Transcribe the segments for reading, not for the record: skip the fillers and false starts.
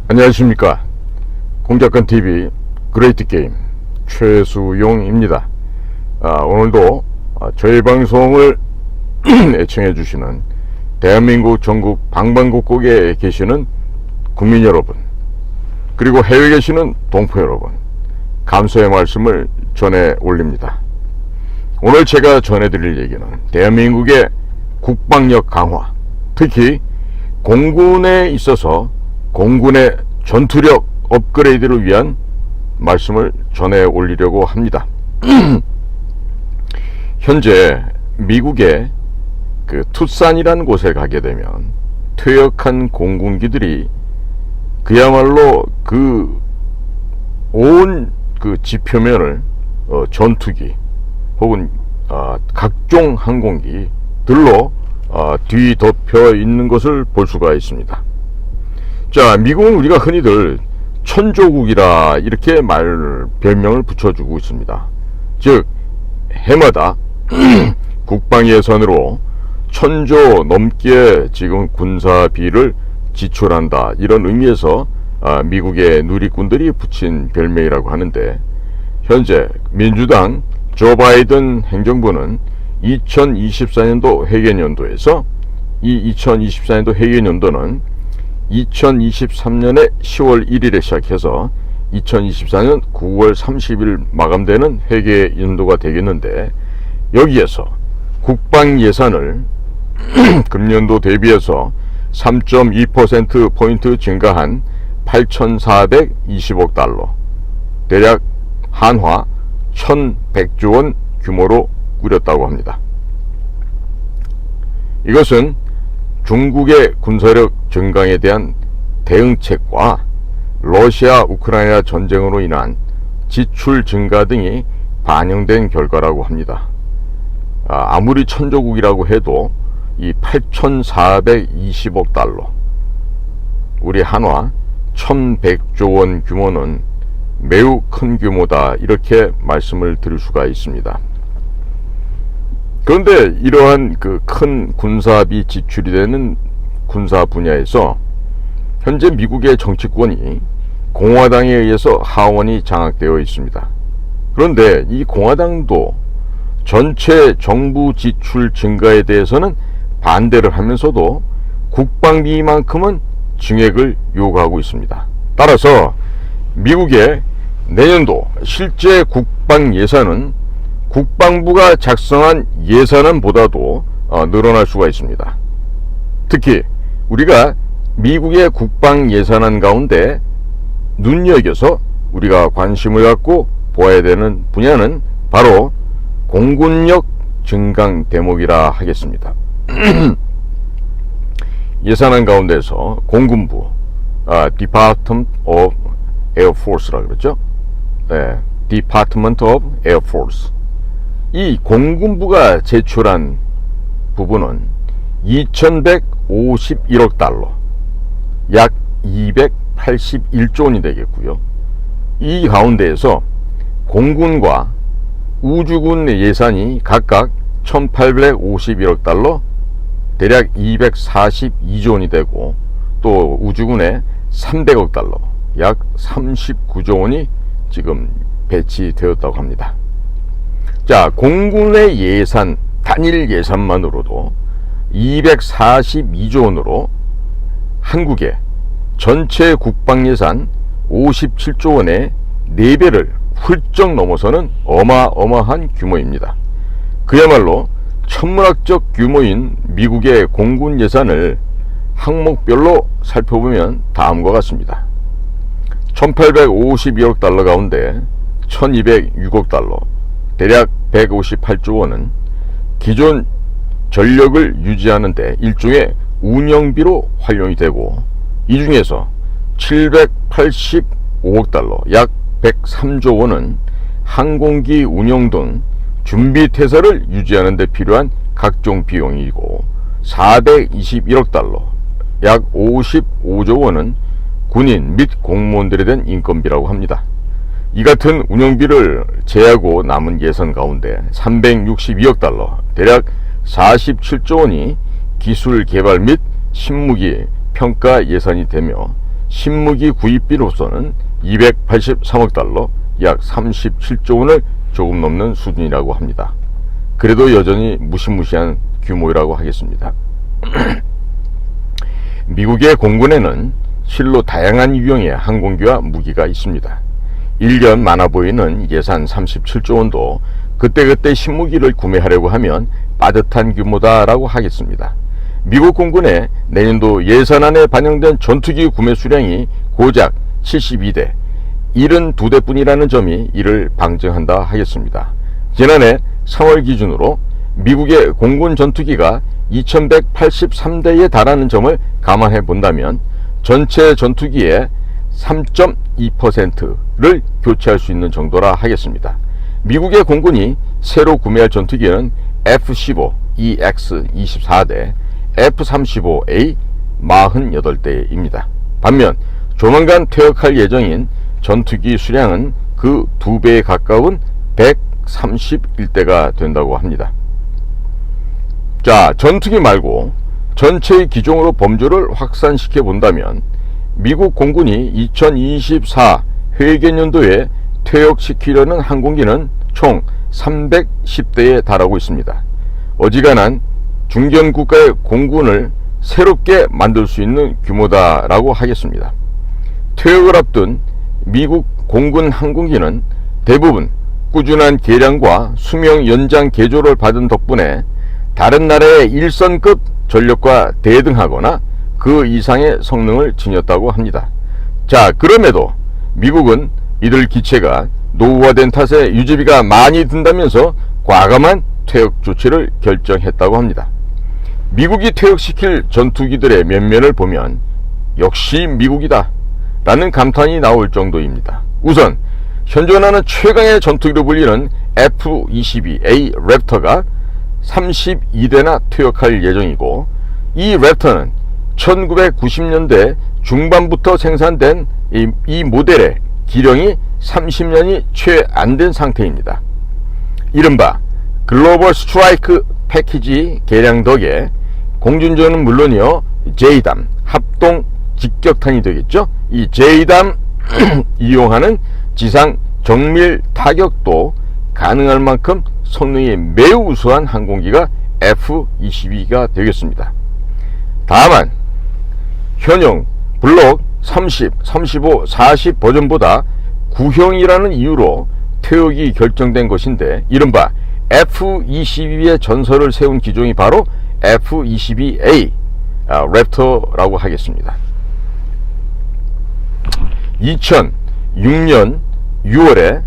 안녕하십니까. 공작권TV 그레이트게임 최수용입니다. 오늘도 저희 방송을 애청해 주시는 대한민국 전국 방방곡곡에 계시는 국민 여러분, 그리고 해외에 계시는 동포 여러분, 감사의 말씀을 전해 올립니다. 오늘 제가 전해드릴 얘기는 대한민국의 국방력 강화, 특히 공군에 있어서 공군의 전투력 업그레이드를 위한 말씀을 전해 올리려고 합니다. 현재 미국의 투싼이라는 곳에 가게 되면 퇴역한 공군기들이 그야말로 온 지표면을 전투기 혹은 각종 항공기들로 뒤덮여 있는 것을 볼 수가 있습니다. 자, 미국은 우리가 흔히들 천조국이라 이렇게 별명을 붙여주고 있습니다. 즉 해마다 국방 예산으로 1,000조 넘게 지금 군사비를 지출한다, 이런 의미에서 미국의 누리꾼들이 붙인 별명이라고 하는데, 현재 민주당 조 바이든 행정부는 2024년도 회계연도에서 이 2024년도 회계연도는 2023년의 10월 1일에 시작해서 2024년 9월 30일 마감되는 회계연도가 되겠는데, 여기에서 국방 예산을 금년도 대비해서 3.2%포인트 증가한 8,420억 달러, 대략 한화 1,100조 원 규모로 꾸렸다고 합니다. 이것은 중국의 군사력 증강에 대한 대응책과 러시아 우크라이나 전쟁으로 인한 지출 증가 등이 반영된 결과라고 합니다. 아무리 천조국이라고 해도 이 8,420억 달러, 우리 한화 1,100조 원 규모는 매우 큰 규모다, 이렇게 말씀을 드릴 수가 있습니다. 그런데 이러한 큰 군사비 지출이 되는 군사 분야에서 현재 미국의 정치권이 공화당에 의해서 하원이 장악되어 있습니다. 그런데 이 공화당도 전체 정부 지출 증가에 대해서는 반대를 하면서도 국방비만큼은 증액을 요구하고 있습니다. 따라서 미국의 내년도 실제 국방 예산은 국방부가 작성한 예산안보다도 늘어날 수가 있습니다. 특히 우리가 미국의 국방 예산안 가운데 눈여겨서 우리가 관심을 갖고 보아야 되는 분야는 바로 공군력 증강 대목이라 하겠습니다. 예산안 가운데서 공군부, Department of Air Force라 그러죠. 네, Department of Air Force. 이 공군부가 제출한 부분은 2,151억 달러, 약 281조 원이 되겠고요. 이 가운데에서 공군과 우주군 예산이 각각 1,851억 달러, 대략 242조 원이 되고, 또 우주군에 300억 달러, 약 39조 원이 지금 배치되었다고 합니다. 자, 공군의 예산, 단일 예산만으로도 242조 원으로 한국의 전체 국방 예산 57조 원의 4배를 훌쩍 넘어서는 어마어마한 규모입니다. 그야말로 천문학적 규모인 미국의 공군 예산을 항목별로 살펴보면 다음과 같습니다. 1,852억 달러 가운데 1,206억 달러, 대략 158조 원은 기존 전력을 유지하는 데 일종의 운영비로 활용이 되고, 이 중에서 785억 달러, 약 103조 원은 항공기 운영 등 준비 태세를 유지하는 데 필요한 각종 비용이고, 421억 달러, 약 55조 원은 군인 및 공무원들에 대한 인건비라고 합니다. 이 같은 운영비를 제하고 남은 예산 가운데 362억 달러, 대략 47조 원이 기술 개발 및 신무기 평가 예산이 되며, 신무기 구입비로서는 283억 달러, 약 37조 원을 조금 넘는 수준이라고 합니다. 그래도 여전히 무시무시한 규모라고 하겠습니다. 미국의 공군에는 실로 다양한 유형의 항공기와 무기가 있습니다. 일견 많아 보이는 예산 37조 원도 그때그때 신무기를 구매하려고 하면 빠듯한 규모다라고 하겠습니다. 미국 공군의 내년도 예산안에 반영된 전투기 구매 수량이 고작 72대, 72대뿐이라는 점이 이를 방증한다 하겠습니다. 지난해 3월 기준으로 미국의 공군 전투기가 2183대에 달하는 점을 감안해 본다면 전체 전투기의 3.2%를 교체할 수 있는 정도라 하겠습니다. 미국의 공군이 새로 구매할 전투기는 F-15 EX-24대, F-35A 48대입니다. 반면 조만간 퇴역할 예정인 전투기 수량은 그 2배에 가까운 131대가 된다고 합니다. 자, 전투기 말고 전체의 기종으로 범주를 확산시켜 본다면 미국 공군이 2024 회계년도에 퇴역시키려는 항공기는 총 310대에 달하고 있습니다. 어지간한 중견 국가의 공군을 새롭게 만들 수 있는 규모다라고 하겠습니다. 퇴역을 앞둔 미국 공군 항공기는 대부분 꾸준한 개량과 수명 연장 개조를 받은 덕분에 다른 나라의 일선급 전력과 대등하거나 그 이상의 성능을 지녔다고 합니다. 자, 그럼에도 미국은 이들 기체가 노후화된 탓에 유지비가 많이 든다면서 과감한 퇴역 조치를 결정했다고 합니다. 미국이 퇴역시킬 전투기들의 면면을 보면 역시 미국이다 라는 감탄이 나올 정도입니다. 우선 현존하는 최강의 전투기로 불리는 F-22A 랩터가 32대나 퇴역할 예정이고, 이 랩터는 1990년대 중반부터 생산된 이 모델의 기령이 30년이 채 안 된 상태입니다. 이른바 글로벌 스트라이크 패키지 개량 덕에 공중전은 물론이요, JDAM 합동 직격탄이 되겠죠. 이 JDAM 이용하는 지상 정밀 타격도 가능할 만큼 성능이 매우 우수한 항공기가 F-22가 되겠습니다. 다만 현용 블록 30, 35, 40 버전보다 구형이라는 이유로 퇴역이 결정된 것인데, 이른바 F-22의 전설을 세운 기종이 바로 F-22A 랩터라고 하겠습니다. 2006년 6월에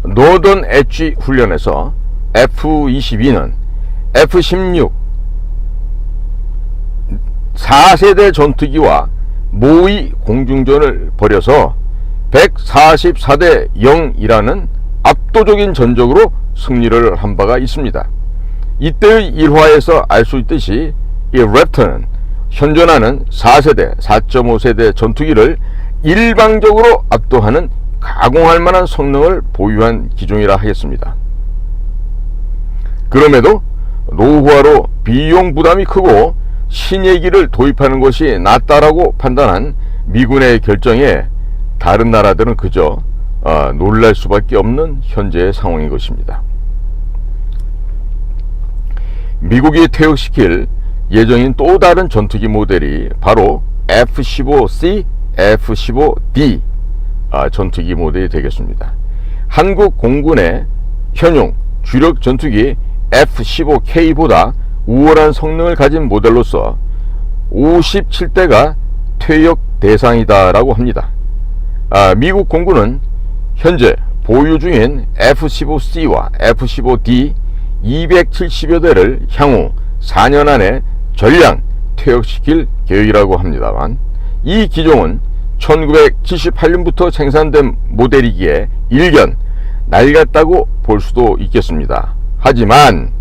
노던 엣지 훈련에서 F-22는 F-16 4세대 전투기와 모의 공중전을 벌여서 144대 0이라는 압도적인 전적으로 승리를 한 바가 있습니다. 이때의 일화에서 알 수 있듯이 이 랩터는 현존하는 4세대, 4.5세대 전투기를 일방적으로 압도하는 가공할 만한 성능을 보유한 기종이라 하겠습니다. 그럼에도 노후화로 비용 부담이 크고 신예기를 도입하는 것이 낫다라고 판단한 미군의 결정에 다른 나라들은 그저 놀랄 수밖에 없는 현재의 상황인 것입니다. 미국이 퇴역시킬 예정인 또 다른 전투기 모델이 바로 F-15C, F-15D 전투기 모델이 되겠습니다. 한국 공군의 현용 주력 전투기 F-15K보다 우월한 성능을 가진 모델로서 57대가 퇴역 대상이다라고 합니다. 미국 공군은 현재 보유 중인 F-15C와 F-15D 270여 대를 향후 4년 안에 전량 퇴역시킬 계획이라고 합니다만, 이 기종은 1978년부터 생산된 모델이기에 일견 낡았다고 볼 수도 있겠습니다. 하지만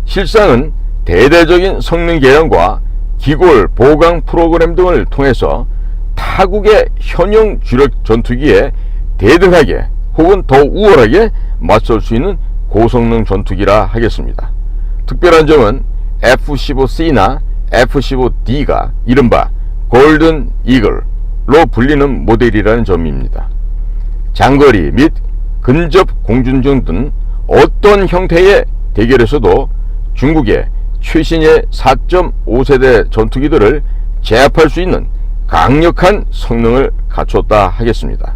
실상은 대대적인 성능 개량과 기골 보강 프로그램 등을 통해서 타국의 현용 주력 전투기에 대등하게 혹은 더 우월하게 맞설 수 있는 고성능 전투기라 하겠습니다. 특별한 점은 F-15C나 F-15D가 이른바 골든 이글로 불리는 모델이라는 점입니다. 장거리 및 근접 공중전 등 어떤 형태의 대결에서도 중국의 최신의 4.5세대 전투기들을 제압할 수 있는 강력한 성능을 갖췄다 하겠습니다.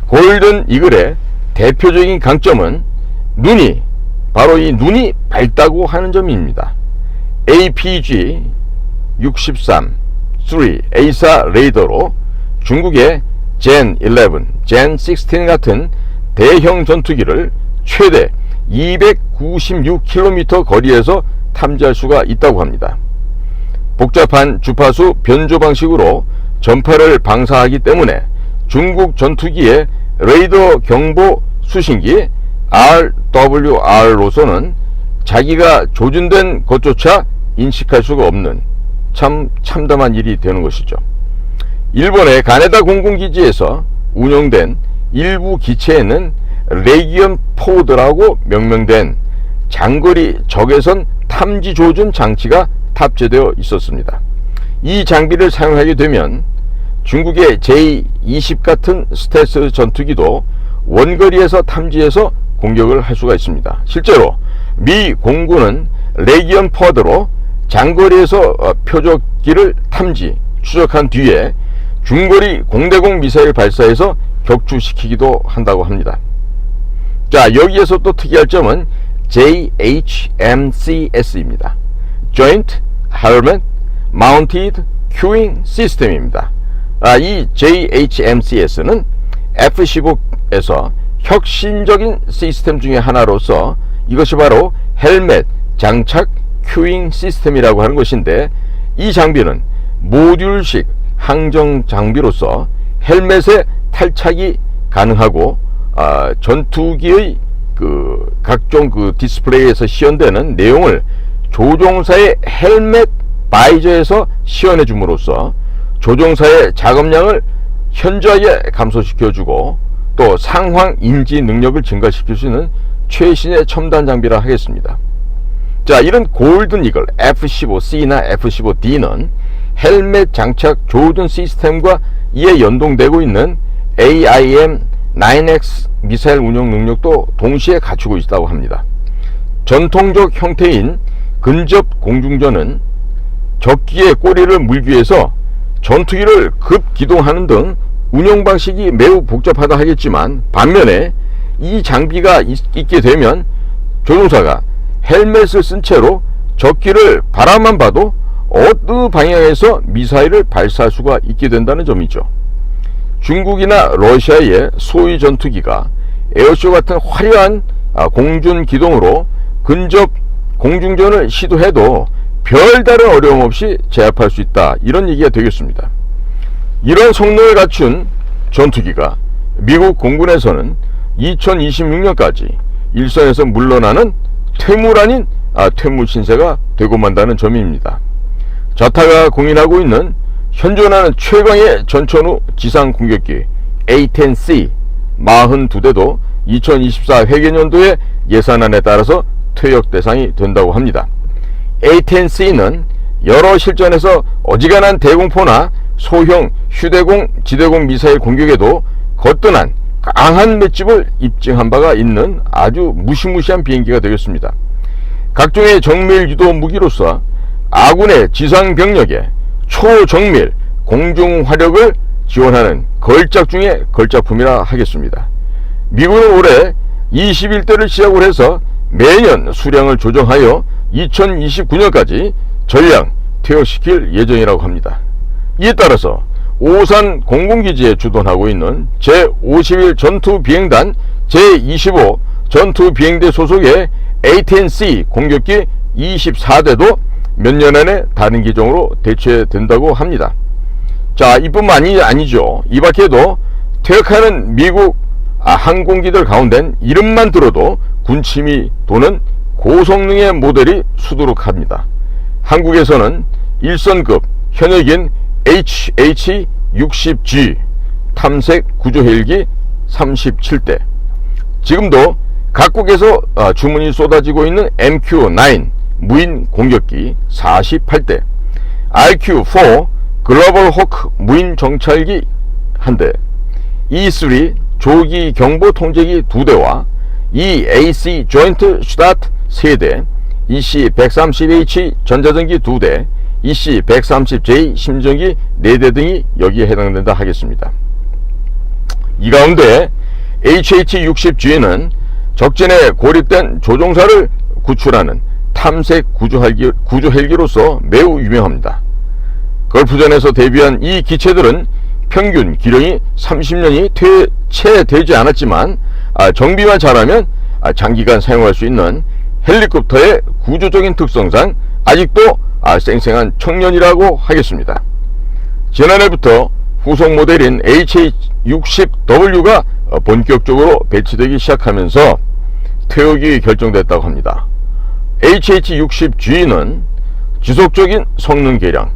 골든 이글의 대표적인 강점은 바로 이 눈이 밝다고 하는 점입니다. APG-63 3A4 레이더로 중국의 Gen 11, Gen 16 같은 대형 전투기를 최대 296km 거리에서 탐지할 수가 있다고 합니다. 복잡한 주파수 변조 방식으로 전파를 방사하기 때문에 중국 전투기의 레이더 경보 수신기 RWR로서는 자기가 조준된 것조차 인식할 수가 없는 참 참담한 일이 되는 것이죠. 일본의 가네다 공군기지에서 운용된 일부 기체에는 레기언 포드라고 명명된 장거리 적외선 탐지 조준 장치가 탑재되어 있었습니다. 이 장비를 사용하게 되면 중국의 J-20 같은 스텔스 전투기도 원거리에서 탐지해서 공격을 할 수가 있습니다. 실제로 미 공군은 레기언 포드로 장거리에서 표적기를 탐지, 추적한 뒤에 중거리 공대공 미사일 발사해서 격추시키기도 한다고 합니다. 자, 여기에서 또 특이할 점은 JHMCS입니다. Joint Helmet Mounted Queuing System입니다. 이 JHMCS는 F-15에서 혁신적인 시스템 중에 하나로서 이것이 바로 헬멧 장착 큐잉 시스템이라고 하는 것인데, 이 장비는 모듈식 항정 장비로서 헬멧에 탈착이 가능하고 전투기의 각종 디스플레이에서 시연되는 내용을 조종사의 헬멧 바이저에서 시연해 줌으로써 조종사의 작업량을 현저하게 감소시켜주고 또 상황 인지 능력을 증가시킬 수 있는 최신의 첨단 장비라 하겠습니다. 자, 이런 골든 이글 F-15C나 F-15D는 헬멧 장착 조준 시스템과 이에 연동되고 있는 AIM-9X 미사일 운용 능력도 동시에 갖추고 있다고 합니다. 전통적 형태인 근접 공중전은 적기의 꼬리를 물기 위해서 전투기를 급기동하는 등 운영 방식이 매우 복잡하다 하겠지만, 반면에 이 장비가 있게 되면 조종사가 헬멧을 쓴 채로 적기를 바라만 봐도 어느 방향에서 미사일을 발사할 수가 있게 된다는 점이죠. 중국이나 러시아의 소위 전투기가 에어쇼 같은 화려한 공중 기동으로 근접 공중전을 시도해도 별다른 어려움 없이 제압할 수 있다, 이런 얘기가 되겠습니다. 이런 성능을 갖춘 전투기가 미국 공군에서는 2026년까지 일선에서 물러나는 퇴물 아닌 퇴물 신세가 되고 만다는 점입니다. 자타가 공인하고 있는 현존하는 최강의 전천후 지상 공격기 A-10C 42대도 2024 회계년도의 예산안에 따라서 퇴역 대상이 된다고 합니다. A-10C는 여러 실전에서 어지간한 대공포나 소형 휴대공, 지대공 미사일 공격에도 거뜬한 강한 맷집을 입증한 바가 있는 아주 무시무시한 비행기가 되겠습니다. 각종의 정밀 유도 무기로서 아군의 지상 병력에 초정밀 공중 화력을 지원하는 걸작 중의 걸작품이라 하겠습니다. 미국은 올해 21대를 시작으로 해서 매년 수량을 조정하여 2029년까지 전량 퇴역시킬 예정이라고 합니다. 이에 따라서 오산 공군기지에 주둔하고 있는 제51 전투비행단 제25 전투비행대 소속의 A-10C 공격기 24대도 몇 년 안에 다른 기종으로 대체된다고 합니다. 자, 이뿐만이 아니죠. 이 밖에도 퇴역하는 미국 항공기들 가운데는 이름만 들어도 군침이 도는 고성능의 모델이 수두룩합니다. 한국에서는 일선급 현역인 HH-60G 탐색 구조 헬기 37대, 지금도 각국에서 주문이 쏟아지고 있는 MQ-9 무인 공격기 48대, RQ-4 글로벌 호크 무인 정찰기 1대, E3 조기 경보 통제기 2대와 EAC 조인트 슈타트 3대, EC-130H 전자전기 2대, EC-130J 심전기 4대 등이 여기에 해당된다 하겠습니다. 이 가운데 HH-60G는 적진에 고립된 조종사를 구출하는 탐색 구조 헬기로서 매우 유명합니다. 걸프전에서 데뷔한 이 기체들은 평균 기령이 30년이 채 되지 않았지만 정비만 잘하면 장기간 사용할 수 있는 헬리콥터의 구조적인 특성상 아직도 쌩쌩한 청년이라고 하겠습니다. 지난해부터 후속 모델인 HH-60W가 본격적으로 배치되기 시작하면서 퇴역이 결정됐다고 합니다. HH-60G는 지속적인 성능 개량,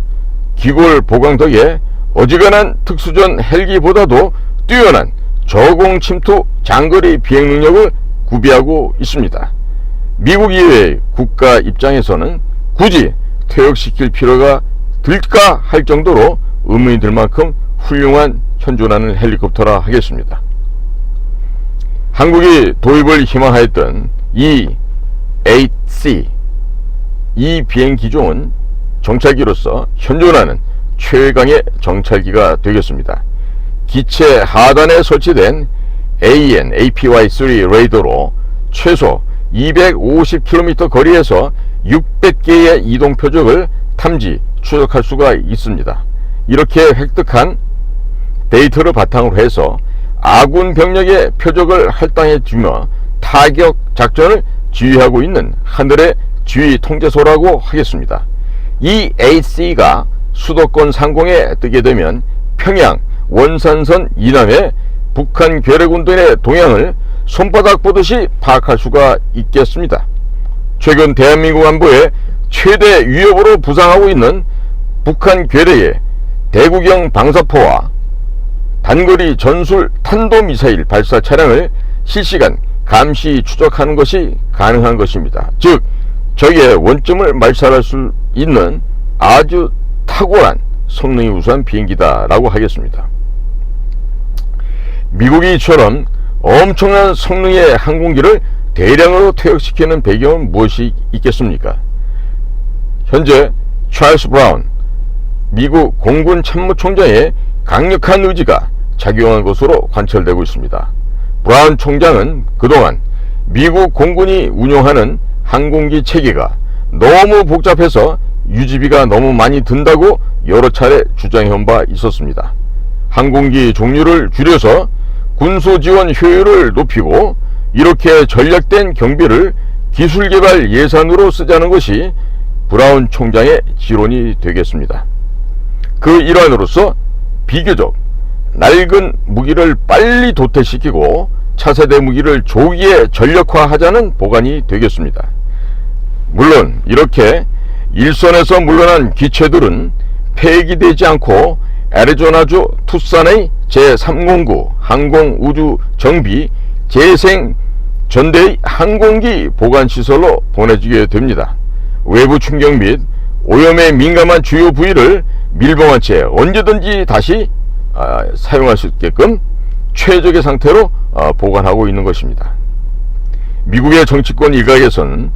기골 보강 덕에 어지간한 특수전 헬기보다도 뛰어난 저공 침투 장거리 비행 능력을 구비하고 있습니다. 미국 이외의 국가 입장에서는 굳이 퇴역시킬 필요가 들까 할 정도로 의문이 들 만큼 훌륭한 현존하는 헬리콥터라 하겠습니다. 한국이 도입을 희망하였던 이 8C, 이 비행 기종은 정찰기로서 현존하는 최강의 정찰기가 되겠습니다. 기체 하단에 설치된 AN/APY-3 레이더로 최소 250km 거리에서 600개의 이동 표적을 탐지, 추적할 수가 있습니다. 이렇게 획득한 데이터를 바탕으로 해서 아군 병력의 표적을 할당해 주며 타격 작전을 지휘하고 있는 하늘의 지휘 통제소라고 하겠습니다. 이 AC가 수도권 상공에 뜨게 되면 평양 원산선 이남의 북한 괴뢰군들의 동향을 손바닥 보듯이 파악할 수가 있겠습니다. 최근 대한민국 안보의 최대 위협으로 부상하고 있는 북한 괴뢰의 대구경 방사포와 단거리 전술 탄도미사일 발사 차량을 실시간 감시 추적하는 것이 가능한 것입니다. 즉 적의 원점을 말살할 수 있는 아주 탁월한 성능이 우수한 비행기다 라고 하겠습니다. 미국이 이처럼 엄청난 성능의 항공기를 대량으로 퇴역시키는 배경은 무엇이 있겠습니까? 현재 찰스 브라운 미국 공군 참모총장의 강력한 의지가 작용한 것으로 관철되고 있습니다. 브라운 총장은 그동안 미국 공군이 운용하는 항공기 체계가 너무 복잡해서 유지비가 너무 많이 든다고 여러 차례 주장해온 바 있었습니다. 항공기 종류를 줄여서 군소지원 효율을 높이고 이렇게 전략된 경비를 기술개발 예산으로 쓰자는 것이 브라운 총장의 지론이 되겠습니다. 그 일환으로서 비교적 낡은 무기를 빨리 도태시키고 차세대 무기를 조기에 전력화하자는 보관이 되겠습니다. 물론 이렇게 일선에서 물러난 기체들은 폐기되지 않고 애리조나주 투싼의 제309 항공우주정비 재생전대의 항공기 보관시설로 보내지게 됩니다. 외부 충격 및 오염에 민감한 주요 부위를 밀봉한 채 언제든지 다시 사용할 수 있게끔 최적의 상태로 보관하고 있는 것입니다. 미국의 정치권 일각에서는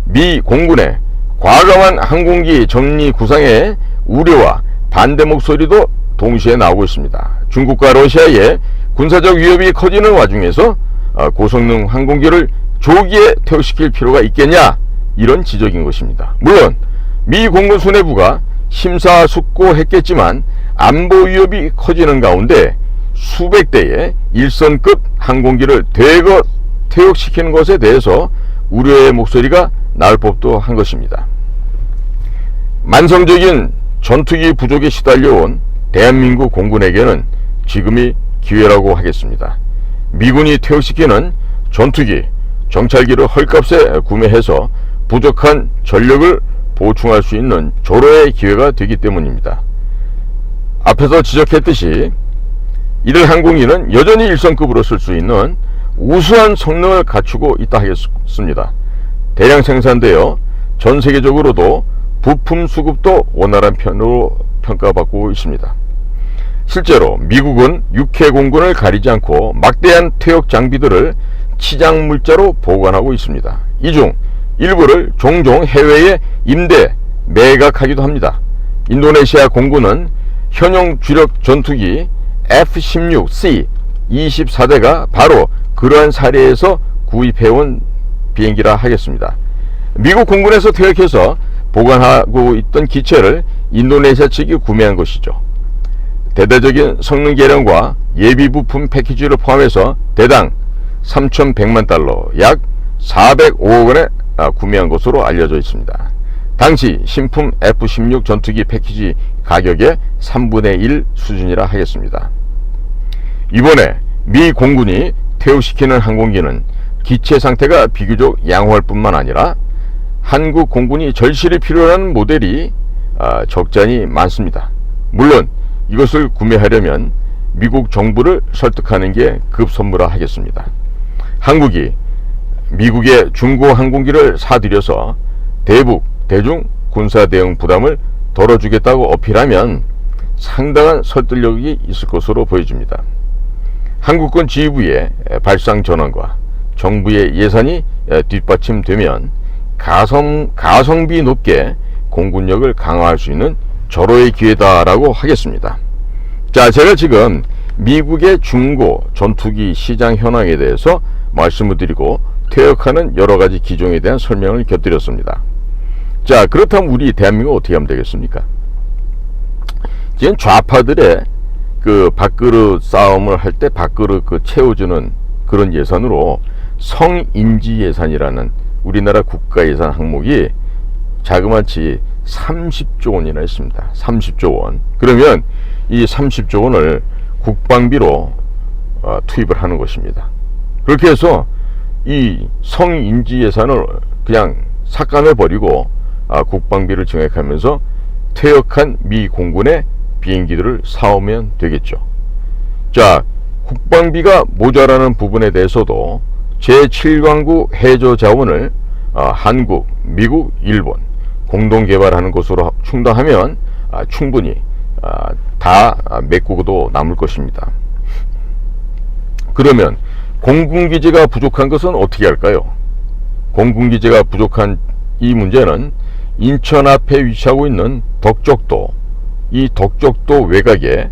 미 공군의 과감한 항공기 정리 구상에 우려와 반대 목소리도 동시에 나오고 있습니다. 중국과 러시아의 군사적 위협이 커지는 와중에서 고성능 항공기를 조기에 퇴역시킬 필요가 있겠냐, 이런 지적인 것입니다. 물론 미 공군 수뇌부가 심사숙고했겠지만 안보 위협이 커지는 가운데 수백 대의 일선급 항공기를 대거 퇴역시키는 것에 대해서 우려의 목소리가 나올 법도 한 것입니다. 만성적인 전투기 부족에 시달려온 대한민국 공군에게는 지금이 기회라고 하겠습니다. 미군이 퇴역시키는 전투기, 정찰기를 헐값에 구매해서 부족한 전력을 보충할 수 있는 조로의 기회가 되기 때문입니다. 앞에서 지적했듯이 이들 항공기는 여전히 일선급으로 쓸 수 있는 우수한 성능을 갖추고 있다 하겠습니다. 대량 생산되어 전 세계적으로도 부품 수급도 원활한 편으로 평가받고 있습니다. 실제로 미국은 육해 공군을 가리지 않고 막대한 퇴역 장비들을 치장 물자로 보관하고 있습니다. 이 중 일부를 종종 해외에 임대 매각하기도 합니다. 인도네시아 공군은 현용 주력 전투기 F-16C 24대가 바로 그러한 사례에서 구입해온 비행기라 하겠습니다. 미국 공군에서 퇴역해서 보관하고 있던 기체를 인도네시아 측이 구매한 것이죠. 대대적인 성능 개량과 예비 부품 패키지를 포함해서 대당 3,100만 달러, 약 405억 원에 구매한 것으로 알려져 있습니다. 당시 신품 F-16 전투기 패키지 가격의 3분의 1 수준이라 하겠습니다. 이번에 미 공군이 퇴역시키는 항공기는 기체 상태가 비교적 양호할 뿐만 아니라 한국 공군이 절실히 필요한 모델이 적잖이 많습니다. 물론 이것을 구매하려면 미국 정부를 설득하는 게 급선무라 하겠습니다. 한국이 미국의 중고 항공기를 사들여서 대북, 대중 군사 대응 부담을 덜어주겠다고 어필하면 상당한 설득력이 있을 것으로 보여집니다. 한국군 지휘부의 발상 전환과 정부의 예산이 뒷받침되면 가성비 높게 공군력을 강화할 수 있는 절호의 기회다라고 하겠습니다. 자, 제가 지금 미국의 중고 전투기 시장 현황에 대해서 말씀을 드리고 퇴역하는 여러 가지 기종에 대한 설명을 곁들였습니다. 자, 그렇다면 우리 대한민국 어떻게 하면 되겠습니까? 지금 좌파들의 그 밥그릇 싸움을 할 때 밥그릇 채워주는 그런 예산으로 성인지 예산이라는 우리나라 국가 예산 항목이 자그마치 30조 원이나 있습니다. 30조 원. 그러면 이 30조 원을 국방비로 투입을 하는 것입니다. 그렇게 해서 이 성인지 예산을 그냥 삭감해 버리고 국방비를 증액하면서 퇴역한 미 공군의 비행기들을 사오면 되겠죠. 자, 국방비가 모자라는 부분에 대해서도 제7광구 해저 자원을 한국, 미국, 일본 공동 개발하는 것으로 충당하면 충분히 다 메꾸고도 남을 것입니다. 그러면 공군기지가 부족한 것은 어떻게 할까요? 공군기지가 부족한 이 문제는 인천 앞에 위치하고 있는 덕적도, 이 덕적도 외곽에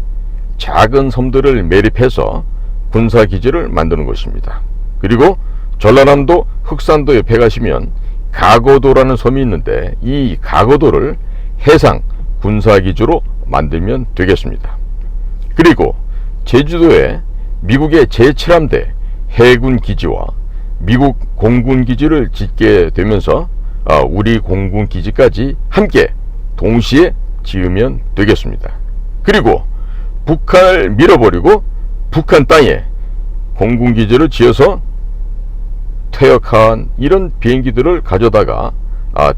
작은 섬들을 매립해서 군사기지를 만드는 것입니다. 그리고 전라남도 흑산도 옆에 가시면 가거도라는 섬이 있는데 이 가거도를 해상 군사기지로 만들면 되겠습니다. 그리고 제주도에 미국의 제7함대 해군기지와 미국 공군기지를 짓게 되면서 우리 공군기지까지 함께 동시에 지으면 되겠습니다. 그리고 북한을 밀어버리고 북한 땅에 공군기지를 지어서 퇴역한 이런 비행기들을 가져다가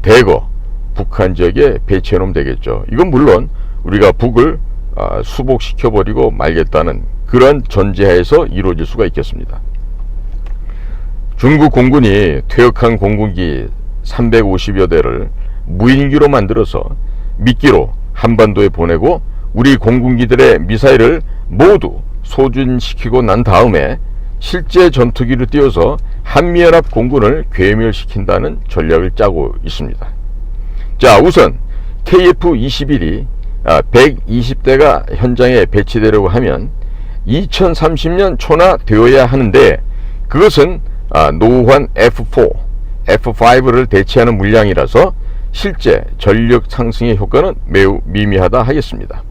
대거 북한 지역에 배치해 놓으면 되겠죠. 이건 물론 우리가 북을 수복시켜버리고 말겠다는 그런 전제하에서 이루어질 수가 있겠습니다. 중국 공군이 퇴역한 공군기 350여 대를 무인기로 만들어서 미끼로 한반도에 보내고 우리 공군기들의 미사일을 모두 소진시키고 난 다음에 실제 전투기를 띄워서 한미연합 공군을 괴멸시킨다는 전략을 짜고 있습니다. 자, 우선 KF-21이 120대가 현장에 배치되려고 하면 2030년 초나 되어야 하는데 그것은 노후한 F4, F5를 대체하는 물량이라서 실제 전력 상승의 효과는 매우 미미하다 하겠습니다.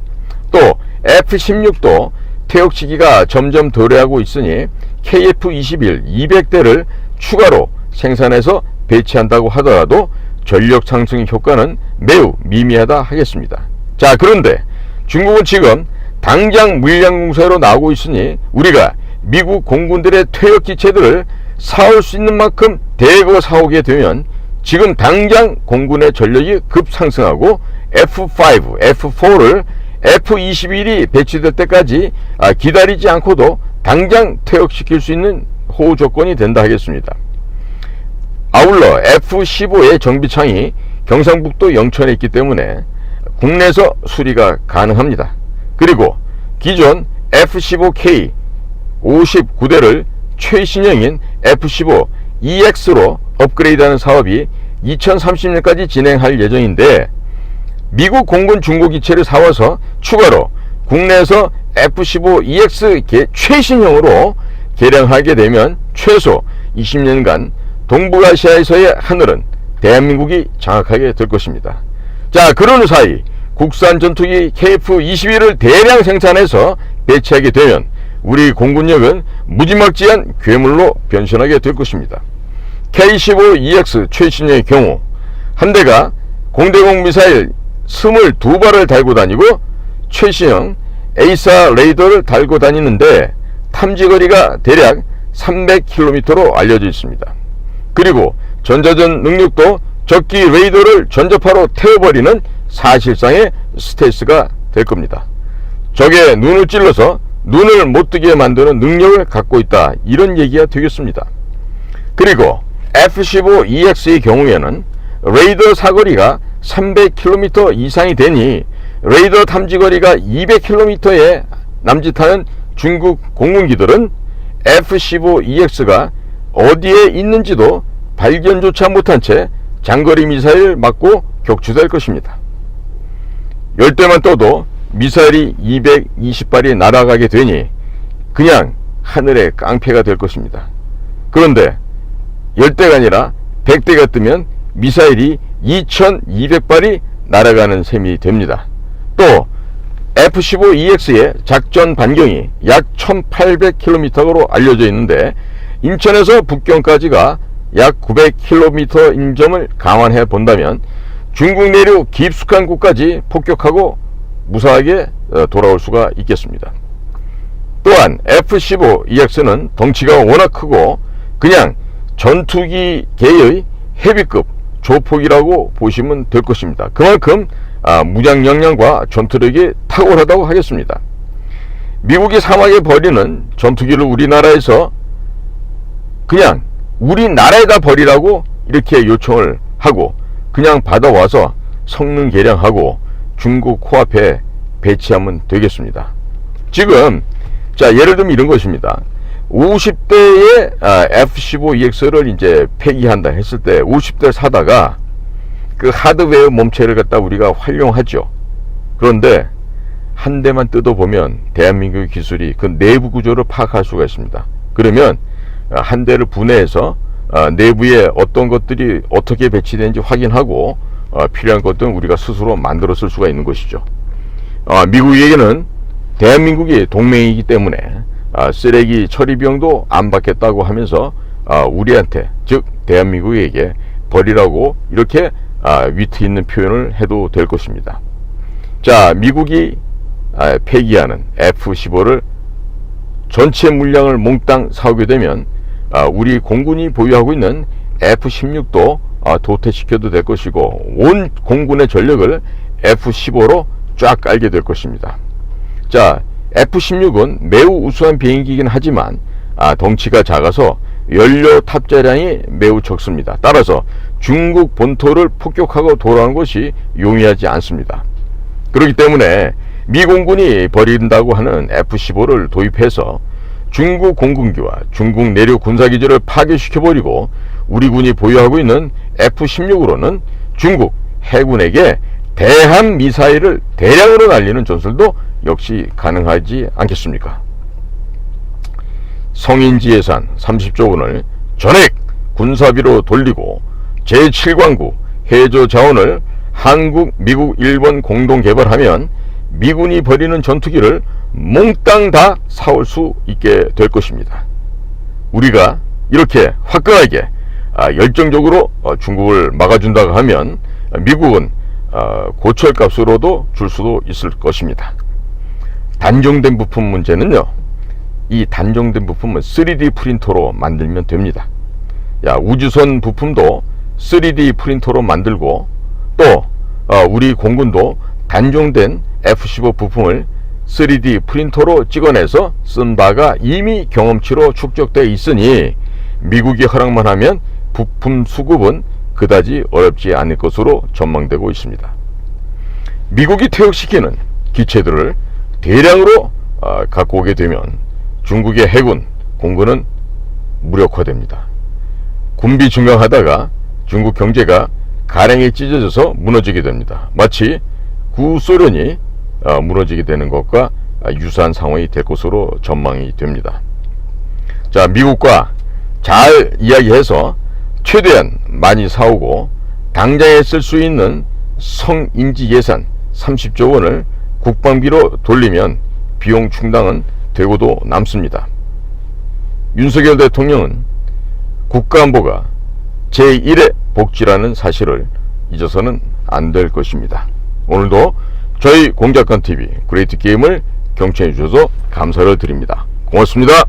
또 F-16도 퇴역 시기가 점점 도래하고 있으니 KF-21 200대를 추가로 생산해서 배치한다고 하더라도 전력 상승의 효과는 매우 미미하다 하겠습니다. 자, 그런데 중국은 지금 당장 물량 공세로 나오고 있으니 우리가 미국 공군들의 퇴역 기체들을 사올 수 있는 만큼 대거 사오게 되면 지금 당장 공군의 전력이 급상승하고 F5, F4를 F-21이 배치될 때까지 기다리지 않고도 당장 퇴역시킬 수 있는 호우 조건이 된다 하겠습니다. 아울러 F-15의 정비창이 경상북도 영천에 있기 때문에 국내에서 수리가 가능합니다. 그리고 기존 F-15K 59대를 최신형인 F-15EX로 업그레이드하는 사업이 2030년까지 진행할 예정인데, 미국 공군 중고기체를 사와서 추가로 국내에서 F-15EX 최신형으로 개량하게 되면 최소 20년간 동북아시아에서의 하늘은 대한민국이 장악하게 될 것입니다. 자, 그러는 사이 국산 전투기 KF-21을 대량 생산해서 배치하게 되면 우리 공군력은 무지막지한 괴물로 변신하게 될 것입니다. K-15EX 최신형의 경우 한 대가 공대공 미사일 22발을 달고 다니고 최신형 에이사 레이더를 달고 다니는데 탐지거리가 대략 300km로 알려져 있습니다. 그리고 전자전 능력도 적기 레이더를 전자파로 태워버리는 사실상의 스텔스가 될 겁니다. 적의 눈을 찔러서 눈을 못 뜨게 만드는 능력을 갖고 있다, 이런 얘기가 되겠습니다. 그리고 F-15EX의 경우에는 레이더 사거리가 300km 이상이 되니 레이더 탐지거리가 200km에 남짓하는 중국 공군기들은 F-15EX가 어디에 있는지도 발견조차 못한 채 장거리 미사일을 맞고 격추될 것입니다. 열대만 떠도 미사일이 220발이 날아가게 되니 그냥 하늘의 깡패가 될 것입니다. 그런데 열대가 아니라 100대가 뜨면 미사일이 2200발이 날아가는 셈이 됩니다. 또 F-15EX의 작전 반경이 약 1800km로 알려져 있는데 인천에서 북경까지가 약 900km인 점을 감안해 본다면 중국 내륙 깊숙한 곳까지 폭격하고 무사하게 돌아올 수가 있겠습니다. 또한 F-15EX는 덩치가 워낙 크고 그냥 전투기계의 헤비급 조폭이라고 보시면 될 것입니다. 그만큼 무장 역량과 전투력이 탁월하다고 하겠습니다. 미국이 사막에 버리는 전투기를 우리나라에서 그냥 우리나라에다 버리라고 이렇게 요청을 하고 그냥 받아와서 성능 개량하고 중국 코앞에 배치하면 되겠습니다. 지금 예를 들면 이런 것입니다. 50대의 F-15EX를 이제 폐기한다 했을 때 50대 사다가 그 하드웨어 몸체를 갖다 우리가 활용하죠. 그런데 한 대만 뜯어보면 대한민국의 기술이 그 내부 구조를 파악할 수가 있습니다. 그러면 한 대를 분해해서 내부에 어떤 것들이 어떻게 배치되는지 확인하고 필요한 것들은 우리가 스스로 만들어 쓸 수가 있는 것이죠. 미국에게는 대한민국이 동맹이기 때문에 쓰레기 처리 비용도 안 받겠다고 하면서 우리한테, 즉 대한민국에게 버리라고 이렇게 위트 있는 표현을 해도 될 것입니다. 자, 미국이 폐기하는 F-15를 전체 물량을 몽땅 사오게 되면 우리 공군이 보유하고 있는 F-16도 도태시켜도 될 것이고 온 공군의 전력을 F-15로 쫙 깔게 될 것입니다. 자, F-16은 매우 우수한 비행기이긴 하지만 덩치가 작아서 연료 탑재량이 매우 적습니다. 따라서 중국 본토를 폭격하고 돌아오는 것이 용이하지 않습니다. 그렇기 때문에 미 공군이 버린다고 하는 F-15를 도입해서 중국 공군기와 중국 내륙 군사기지를 파괴시켜버리고 우리 군이 보유하고 있는 F-16으로는 중국 해군에게 대한 미사일을 대량으로 날리는 전술도 역시 가능하지 않겠습니까? 성인지 예산 30조 원을 전액 군사비로 돌리고 제7광구 해저 자원을 한국, 미국, 일본 공동 개발하면 미군이 버리는 전투기를 몽땅 다 사올 수 있게 될 것입니다. 우리가 이렇게 화끈하게 열정적으로 중국을 막아준다고 하면 미국은 고철값으로도 줄 수도 있을 것입니다. 단종된 부품 문제는요, 이 단종된 부품은 3D 프린터로 만들면 됩니다. 우주선 부품도 3D 프린터로 만들고 또 우리 공군도 단종된 F-15 부품을 3D 프린터로 찍어내서 쓴 바가 이미 경험치로 축적되어 있으니 미국이 허락만 하면 부품 수급은 그다지 어렵지 않을 것으로 전망되고 있습니다. 미국이 퇴역시키는 기체들을 대량으로 갖고 오게 되면 중국의 해군, 공군은 무력화됩니다. 군비 증강하다가 중국 경제가 가랭이 찢어져서 무너지게 됩니다. 마치 구소련이 무너지게 되는 것과 유사한 상황이 될 것으로 전망이 됩니다. 자, 미국과 잘 이야기해서 최대한 많이 사오고 당장에 쓸 수 있는 성인지 예산 30조 원을 국방비로 돌리면 비용 충당은 되고도 남습니다. 윤석열 대통령은 국가안보가 제1의 복지라는 사실을 잊어서는 안 될 것입니다. 오늘도 저희 공작관TV 그레이트 게임을 경청해 주셔서 감사를 드립니다. 고맙습니다.